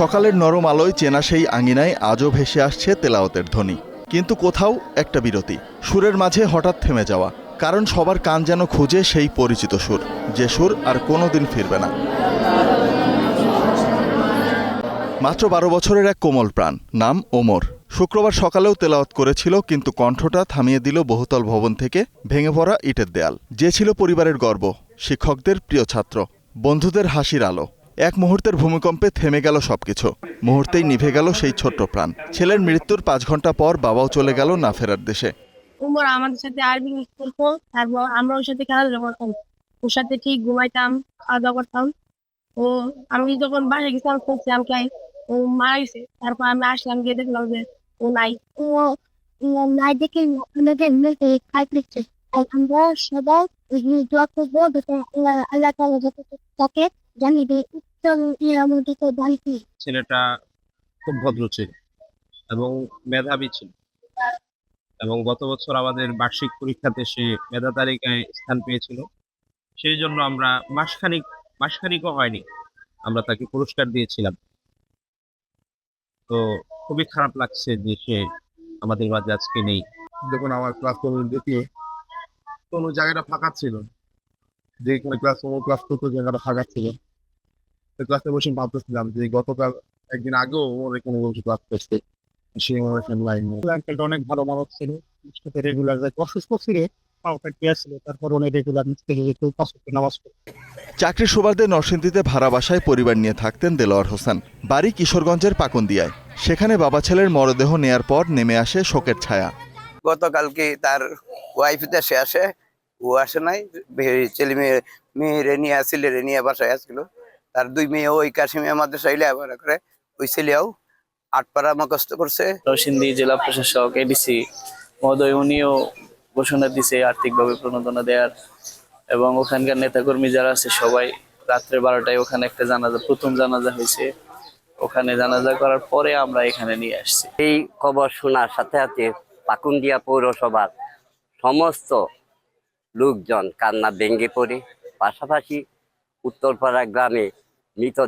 সকালের নরম আলোয় চেনা সেই আঙিনায় আজও ভেসে আসছে তেলাওয়াতের ধ্বনি। কিন্তু কোথাও একটা বিরতি, সুরের মাঝে হঠাৎ থেমে যাওয়া। কারণ সবার কান যেন খুঁজে সেই পরিচিত সুর, যে সুর আর কোনোদিন ফিরবে না। মাত্র 12 বছরের এক কোমল প্রাণ, নাম ওমর। শুক্রবার সকালেও তেলাওয়াত করেছিল, কিন্তু কণ্ঠটা থামিয়ে দিল বহুতল ভবন থেকে ভেঙে পড়া ইটের দেয়াল। যে ছিল পরিবারের গর্ব, শিক্ষকদের প্রিয় ছাত্র, বন্ধুদের হাসির আলো। এক মুহূর্তের ভূমিকম্পে থেমে গেল সবকিছু। মুহূর্তেই নিভে গেল সেই ছোট্ট প্রাণ। ছেলের মৃত্যুর 5 ঘন্টা পর বাবাও চলে গেল না ফেরার দেশে। ওমর আমাদের সাথে আরবি করতো, তারপর আমরা ওর সাথে খেলাধুলা করতাম, ওর সাথে ঠিক ঘুমাইতাম, খাওয়া দাওয়া করতাম। ও আমি যখন বাসায় গেছিলাম শুনছিলাম কি ও মারা গেছে। তারপর আমি আসলাম, গিয়ে দেখলাম যে ও নাই। ও নাই দেখে আমাদের খাইতেছে। আমরা সবাই দোয়া করবো আল্লাহ তাআলা যাতে তাকে জানিয়ে দেয় উত্তম আমাদের বাড়িতে। ছেলেটা খুব ভদ্র ছিল এবং মেধাবী ছিল, এবং গত বছর আমাদের বার্ষিক পরীক্ষাতে সে মেধা তালিকায় স্থান পেয়েছিল। সেই জন্য আমরা মাসখানিকও হয়নি আমরা তাকে পুরস্কার দিয়েছিলাম। তো খুবই খারাপ লাগছে যে সে আমাদের মাঝে আজকে নেই। যখন আমার ক্লাস দেখি কোনো জায়গাটা ফাঁকা ছিল, যেখানে ক্লাস করতো জায়গাটা ফাঁকা ছিল, ক্লাসে বসে ভাবতেছিলাম যে গতকাল একদিন আগেও ওর এখানে বসে ক্লাস করছে, সে আমার এখানে লাইন অনেক ভালো মানুষ ছিল, সাথে রেগুলার অসুস্থ ছিল, পাওটা ক্লিয়ার ছিল, তারপর অনেক রেগুলার নামাজ পড়ে। চাকরির সুবাদে নরসিংদীতে ভাড়া বাসায় পরিবার নিয়ে থাকতেন দেলোয়ার হোসেন। বাড়ি কিশোরগঞ্জের পাকুন্দিয়ায়। সেখানে বাবা ছেলের মরদেহ নেয়ার পর নেমে আসে শোকের ছায়া। গতকালকে তার ওয়াইফ দেশে আসে, ও আসে নাই, ছেলে মেয়ে নিয়ে ছেলে নিয়ে বাসায় আসছিল। তার 2 মেয়ে ওই কাশিমিয়া মাদ্রাসায় লেখাপড়া করে, ওই ছেলেও 8 পারা মুখস্থ করছে। নরসিংদী জেলা প্রশাসক এডিসি মহোদয় উনিও ঘোষণা দিছে আর্থিকভাবে প্রণোদনা দেওয়ার, এবং ওখানকার নেতাকর্মী যারা আছে সবাই রাত্রে 12টায় ওখানে একটা জানাজা, প্রথম জানাজা হয়েছে। ওখানে জানাজা করার পরে আমরা এখানে নিয়ে আসছি। এই খবর শোনার সাথে সাথে পাকুন্দিয়া পৌরসভার সমস্ত লোকজন কান্না ভেঙে পড়ে, পাশাপাশি উত্তরপাড়া গ্রামে মৃত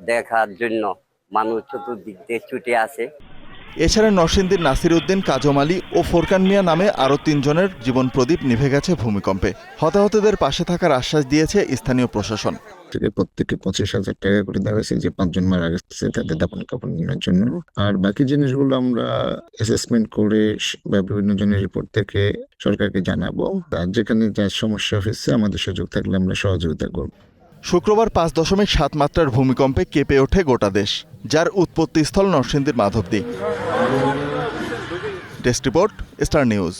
দেখার জন্য মানুষ চতুর্দিক দিয়ে ছুটে আসে। এছাড়া নরসিংদীর নাসির উদ্দিন, কাজম আলী ও ফোরকান মিয়া নামে আরও 3 জনের জীবন প্রদীপ নিভে গেছে ভূমিকম্পে। হতাহতদের পাশে থাকার আশ্বাস দিয়েছে স্থানীয় প্রশাসন। প্রত্যেককে 25,000 টাকা করে দেওয়া হয়েছে, যে 5 জন মারা গেছে তাদের দাপন কাপড় নেওয়ার জন্য। আর বাকি জিনিসগুলো আমরা অ্যাসেসমেন্ট করে বা বিভিন্ন জনের রিপোর্ট থেকে সরকারকে জানাবো। আর যেখানে যা সমস্যা হয়েছে আমাদের সুযোগ থাকলে আমরা সহযোগিতা করব। শুক্রবার 5.7 মাত্রার ভূমিকম্পে কেঁপে ওঠে গোটা দেশ, যার উৎপত্তিস্থল নরসিংদীর Madhabdi. Desk report, star news.